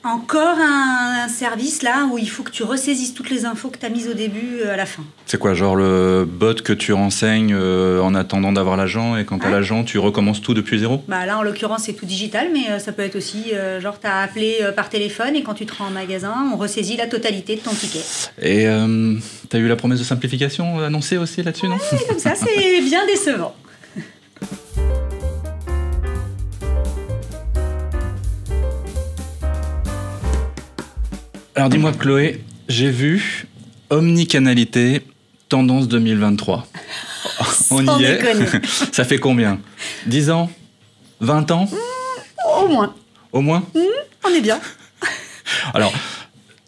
Encore un service là où il faut que tu ressaisisses toutes les infos que tu as mises au début à la fin. C'est quoi, genre le bot que tu renseignes en attendant d'avoir l'agent et quand tu as l'agent, tu recommences tout depuis zéro? Là, en l'occurrence, c'est tout digital, mais ça peut être aussi genre tu as appelé par téléphone et quand tu te rends en magasin, on ressaisit la totalité de ton ticket. Et tu as eu la promesse de simplification annoncée aussi là-dessus, non? Comme ça, c'est bien décevant. Alors dis-moi Chloé, j'ai vu omnicanalité, tendance 2023. On y est. Ça fait combien? 10 ans? 20 ans? Au moins. Au moins? On est bien. Alors...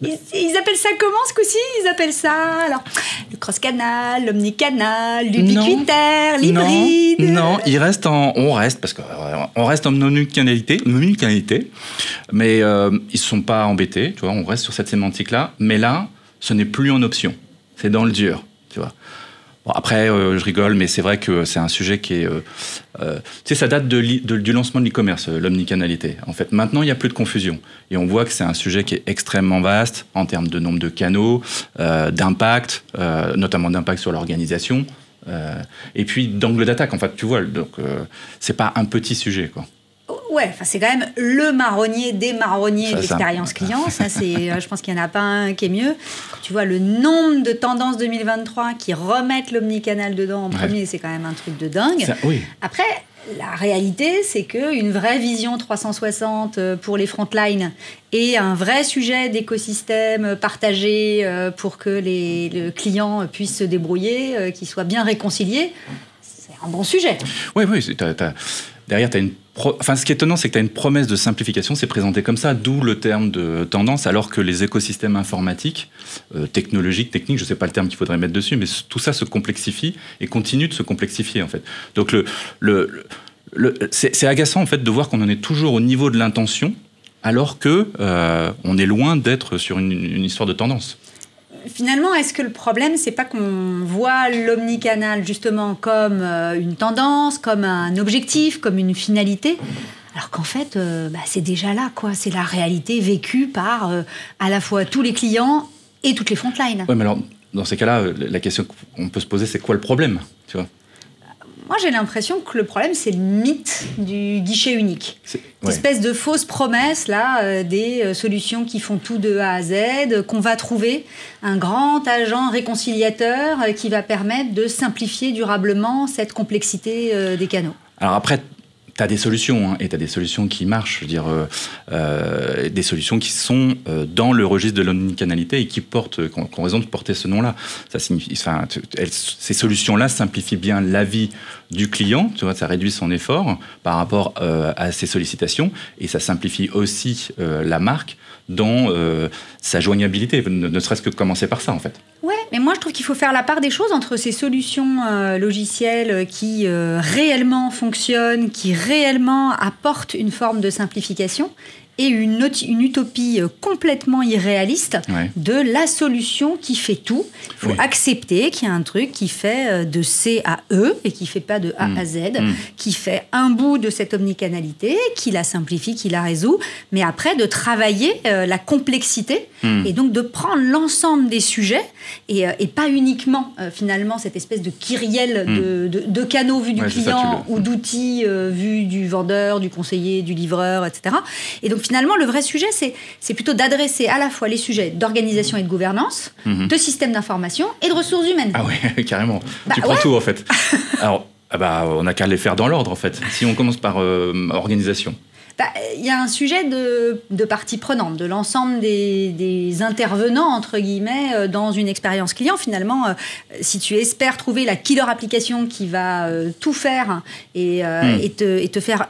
Ils appellent ça comment ce coup-ci? Ils appellent ça alors, le cross-canal, l'omnicanal, l'ubiquitaire, l'hybride. Non, on reste en omnicanalité, mais ils se sont pas embêtés, tu vois, on reste sur cette sémantique-là, mais là, ce n'est plus en option, c'est dans le dur, tu vois. Bon, après, je rigole, mais c'est vrai que c'est un sujet qui est... tu sais, ça date du lancement de l'e-commerce, l'omnicanalité. En fait, maintenant, il n'y a plus de confusion. Et on voit que c'est un sujet qui est extrêmement vaste en termes de nombre de canaux, d'impact, notamment d'impact sur l'organisation, et puis d'angle d'attaque. En fait, tu vois, donc c'est pas un petit sujet, quoi. Ouais, c'est quand même le marronnier des marronniers de l'expérience client. Ça, je pense qu'il n'y en a pas un qui est mieux. Quand tu vois le nombre de tendances 2023 qui remettent l'omnicanal dedans en premier, c'est quand même un truc de dingue. Oui. Après, la réalité, c'est qu'une vraie vision 360 pour les frontlines et un vrai sujet d'écosystème partagé pour que le client puisse se débrouiller, qu'il soit bien réconcilié, c'est un bon sujet. Oui, derrière, tu as ce qui est étonnant, c'est que tu as une promesse de simplification, c'est présenté comme ça, d'où le terme de tendance, alors que les écosystèmes informatiques, technologiques, techniques, je ne sais pas le terme qu'il faudrait mettre dessus, mais tout ça se complexifie et continue de se complexifier, en fait. Donc, c'est agaçant, en fait, de voir qu'on en est toujours au niveau de l'intention, alors que on est loin d'être sur une histoire de tendance. Finalement, est-ce que le problème, c'est pas qu'on voit l'omnicanal justement comme une tendance, comme un objectif, comme une finalité, alors qu'en fait, c'est déjà là, quoi. C'est la réalité vécue par à la fois tous les clients et toutes les frontlines. Oui, mais alors, dans ces cas-là, la question qu'on peut se poser, c'est quoi le problème, tu vois? Moi, j'ai l'impression que le problème, c'est le mythe du guichet unique. Cette espèce de fausse promesse, là, des solutions qui font tout de A à Z, qu'on va trouver un grand agent réconciliateur qui va permettre de simplifier durablement cette complexité des canaux. Alors après, tu as des solutions, hein, et tu as des solutions qui marchent, je veux dire, des solutions qui sont dans le registre de l'omnicanalité et qui ont raison de porter ce nom-là. Ça signifie, ces solutions-là simplifient bien la vie du client, tu vois, ça réduit son effort par rapport à ses sollicitations et ça simplifie aussi la marque dans sa joignabilité, ne serait-ce que commencer par ça, en fait. Ouais, mais moi je trouve qu'il faut faire la part des choses entre ces solutions logicielles qui réellement fonctionnent, qui réellement apportent une forme de simplification et une utopie complètement irréaliste de la solution qui fait tout. Il faut accepter qu'il y a un truc qui fait de C à E et qui ne fait pas de A à Z, qui fait un bout de cette omnicanalité, qui la simplifie, qui la résout, mais après de travailler la complexité et donc de prendre l'ensemble des sujets et pas uniquement finalement cette espèce de kyrielle de canaux vus du client ou d'outils vus du vendeur, du conseiller, du livreur, etc. Et donc finalement, le vrai sujet, c'est plutôt d'adresser à la fois les sujets d'organisation et de gouvernance, de systèmes d'information et de ressources humaines. Ah oui, carrément. Tu prends tout, en fait. Alors, on n'a qu'à les faire dans l'ordre, en fait. Si on commence par organisation. Il y a un sujet de partie prenante, de l'ensemble des intervenants, entre guillemets, dans une expérience client. Finalement, si tu espères trouver la killer application qui va tout faire et te faire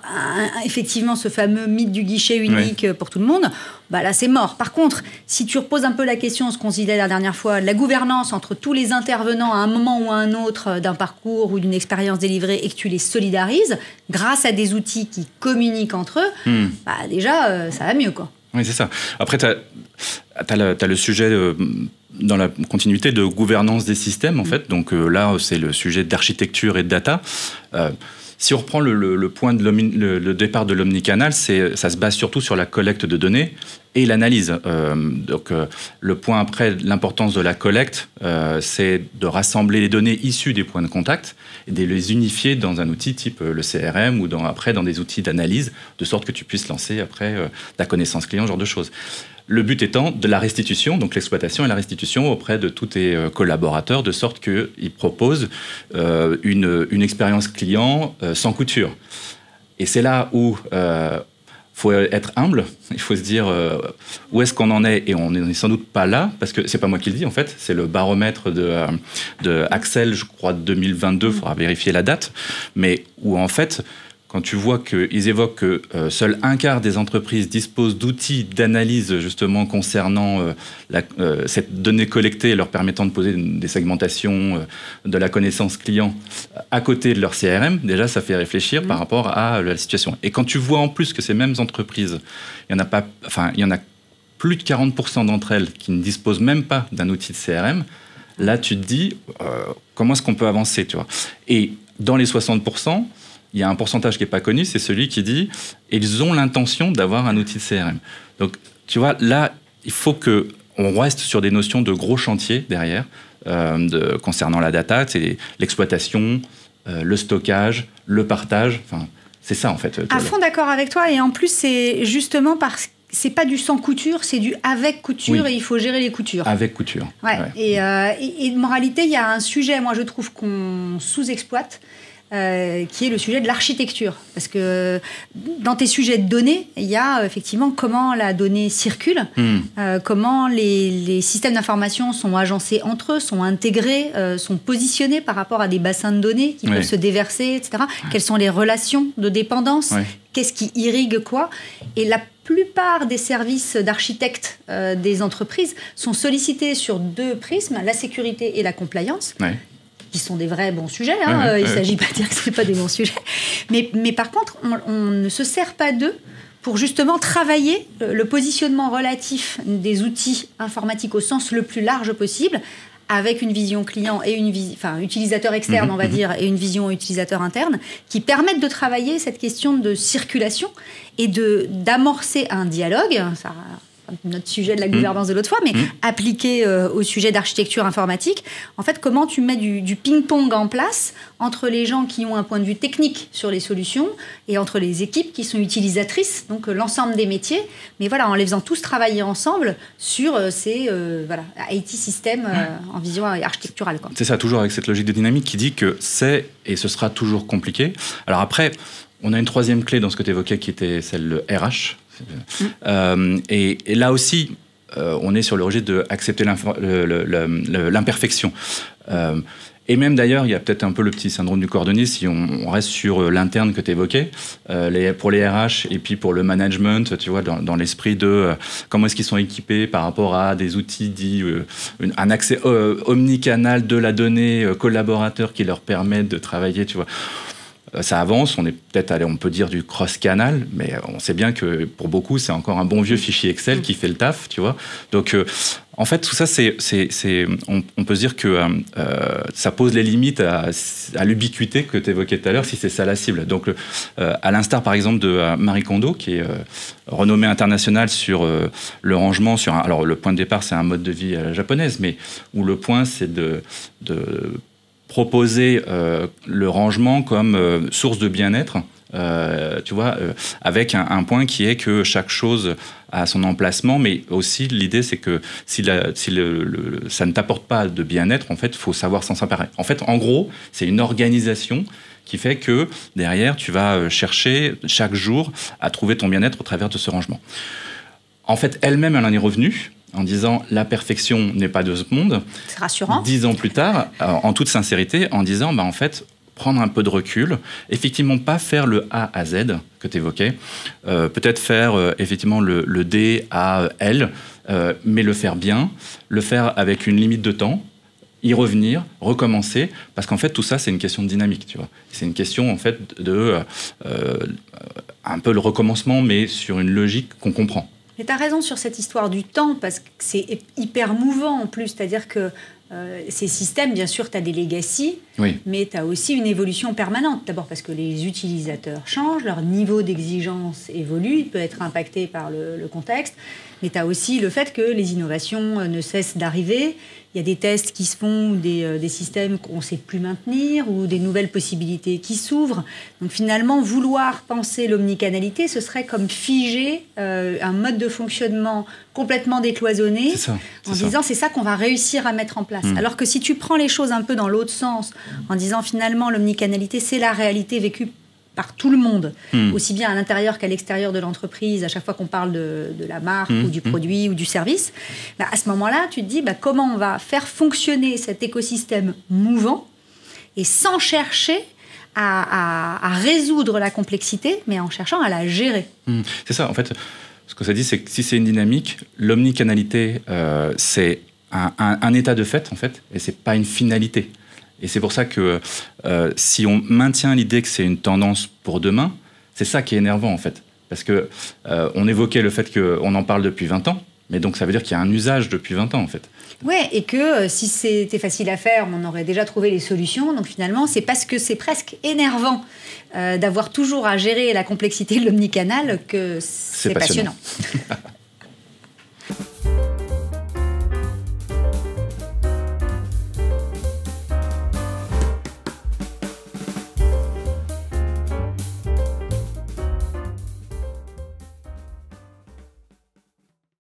effectivement ce fameux mythe du guichet unique pour tout le monde, là c'est mort. Par contre, si tu reposes un peu la question, ce qu'on se disait la dernière fois, la gouvernance entre tous les intervenants à un moment ou à un autre d'un parcours ou d'une expérience délivrée et que tu les solidarises grâce à des outils qui communiquent entre eux, déjà ça va mieux, quoi. Oui, c'est ça. Après, t'as le sujet dans la continuité de gouvernance des systèmes, en fait. Donc là, c'est le sujet d'architecture et de data. Si on reprend le point de le départ de l'omnicanal, ça se base surtout sur la collecte de données et l'analyse. Donc, le point après, l'importance de la collecte, c'est de rassembler les données issues des points de contact et de les unifier dans un outil type le CRM ou après dans des outils d'analyse, de sorte que tu puisses lancer après ta connaissance client, ce genre de choses. Le but étant de la restitution, donc l'exploitation et la restitution auprès de tous tes collaborateurs, de sorte qu'ils proposent une expérience client sans couture. Et c'est là où faut être humble, il faut se dire où est-ce qu'on en est, et on n'est sans doute pas là, parce que c'est pas moi qui le dis en fait, c'est le baromètre de Axel, je crois, 2022, il faudra vérifier la date, mais où en fait, quand tu vois qu'ils évoquent que seul un quart des entreprises disposent d'outils d'analyse justement concernant cette donnée collectée leur permettant de poser des segmentations de la connaissance client à côté de leur CRM, déjà ça fait réfléchir par rapport à la situation. Et quand tu vois en plus que ces mêmes entreprises, il y en a plus de 40% d'entre elles qui ne disposent même pas d'un outil de CRM, là tu te dis comment est-ce qu'on peut avancer, tu vois. Et dans les 60%, il y a un pourcentage qui n'est pas connu, c'est celui qui dit « ils ont l'intention d'avoir un outil de CRM ». Donc, tu vois, là, il faut qu'on reste sur des notions de gros chantiers derrière, concernant la data, c'est l'exploitation, le stockage, le partage, enfin, c'est ça en fait. À fond d'accord avec toi, et en plus, c'est justement parce que c'est pas du sans couture, c'est du avec couture, et il faut gérer les coutures. Avec couture. Ouais. Et en réalité, il y a un sujet, moi je trouve qu'on sous-exploite, qui est le sujet de l'architecture. Parce que dans tes sujets de données, il y a effectivement comment la donnée circule, comment les systèmes d'information sont agencés entre eux, sont intégrés, sont positionnés par rapport à des bassins de données qui peuvent se déverser, etc. Quelles sont les relations de dépendance, qu'est-ce qui irrigue quoi. Et la plupart des services d'architectes des entreprises sont sollicités sur deux prismes, la sécurité et la compliance. Qui sont des vrais bons sujets, il ne s'agit pas de dire que ce n'est pas des bons sujets, mais par contre, on ne se sert pas d'eux pour justement travailler le positionnement relatif des outils informatiques au sens le plus large possible, avec une vision client et utilisateur externe, on va dire, et une vision utilisateur interne, qui permettent de travailler cette question de circulation et d'amorcer un dialogue. Ça, notre sujet de la gouvernance de l'autre fois, mais appliqué au sujet d'architecture informatique. En fait, comment tu mets du ping-pong en place entre les gens qui ont un point de vue technique sur les solutions et entre les équipes qui sont utilisatrices, donc l'ensemble des métiers, mais voilà, en les faisant tous travailler ensemble sur ces IT systèmes en vision architecturale. Quoi. C'est ça, toujours avec cette logique de dynamique qui dit que c'est et ce sera toujours compliqué. Alors après, on a une troisième clé dans ce que tu évoquais qui était celle de RH. Et là aussi, on est sur le registre d'accepter l'imperfection. Et même d'ailleurs, il y a peut-être un peu le petit syndrome du cordonnier si on reste sur l'interne que tu évoquais, pour les RH et puis pour le management, tu vois, dans l'esprit de comment est-ce qu'ils sont équipés par rapport à des outils dits, un accès omnicanal de la donnée collaborateur qui leur permet de travailler, tu vois. Ça avance, on est peut-être allé, on peut dire du cross-canal, mais on sait bien que pour beaucoup, c'est encore un bon vieux fichier Excel qui fait le taf, tu vois. Donc, en fait, tout ça, on peut se dire que ça pose les limites à l'ubiquité que tu évoquais tout à l'heure, si c'est ça la cible. Donc, à l'instar, par exemple, de Marie Kondo, qui est renommée internationale sur le rangement, alors le point de départ, c'est un mode de vie à la japonaise, mais où le point, c'est de proposer le rangement comme source de bien-être, tu vois, avec un point qui est que chaque chose a son emplacement, mais aussi l'idée c'est que si ça ne t'apporte pas de bien-être, en fait, il faut savoir s'en séparer. En fait, en gros, c'est une organisation qui fait que derrière, tu vas chercher chaque jour à trouver ton bien-être au travers de ce rangement. En fait, elle-même, elle en est revenue en disant la perfection n'est pas de ce monde. C'est rassurant. 10 ans plus tard, en toute sincérité, en disant en fait, prendre un peu de recul, effectivement pas faire le A à Z que tu évoquais, peut-être faire effectivement le D à L, mais le faire bien, le faire avec une limite de temps, y revenir, recommencer, parce qu'en fait tout ça c'est une question de dynamique, tu vois. C'est une question en fait de un peu le recommencement, mais sur une logique qu'on comprend. Et tu as raison sur cette histoire du temps, parce que c'est hyper mouvant en plus. C'est-à-dire que ces systèmes, bien sûr, tu as des legacy, Oui. Mais tu as aussi une évolution permanente. D'abord parce que les utilisateurs changent, leur niveau d'exigence évolue, il peut être impacté par le contexte. Mais tu as aussi le fait que les innovations ne cessent d'arriver. Il y a des tests qui se font, des systèmes qu'on ne sait plus maintenir, ou des nouvelles possibilités qui s'ouvrent. Donc finalement, vouloir penser l'omnicanalité, ce serait comme figer un mode de fonctionnement complètement décloisonné, en disant c'est ça qu'on va réussir à mettre en place. Alors que si tu prends les choses un peu dans l'autre sens, en disant finalement l'omnicanalité, c'est la réalité vécue par tout le monde, aussi bien à l'intérieur qu'à l'extérieur de l'entreprise, à chaque fois qu'on parle de la marque ou du produit ou du service, à ce moment-là, tu te dis comment on va faire fonctionner cet écosystème mouvant et sans chercher à résoudre la complexité, mais en cherchant à la gérer. C'est ça, en fait, ce que ça dit, c'est que si c'est une dynamique, l'omnicanalité, c'est un état de fait, en fait, et c'est pas une finalité. Et c'est pour ça que si on maintient l'idée que c'est une tendance pour demain, c'est ça qui est énervant en fait. Parce que on évoquait le fait qu'on en parle depuis 20 ans, mais donc ça veut dire qu'il y a un usage depuis 20 ans en fait. Ouais, et que si c'était facile à faire, on aurait déjà trouvé les solutions. Donc finalement, c'est parce que c'est presque énervant d'avoir toujours à gérer la complexité de l'omnicanal que c'est passionnant.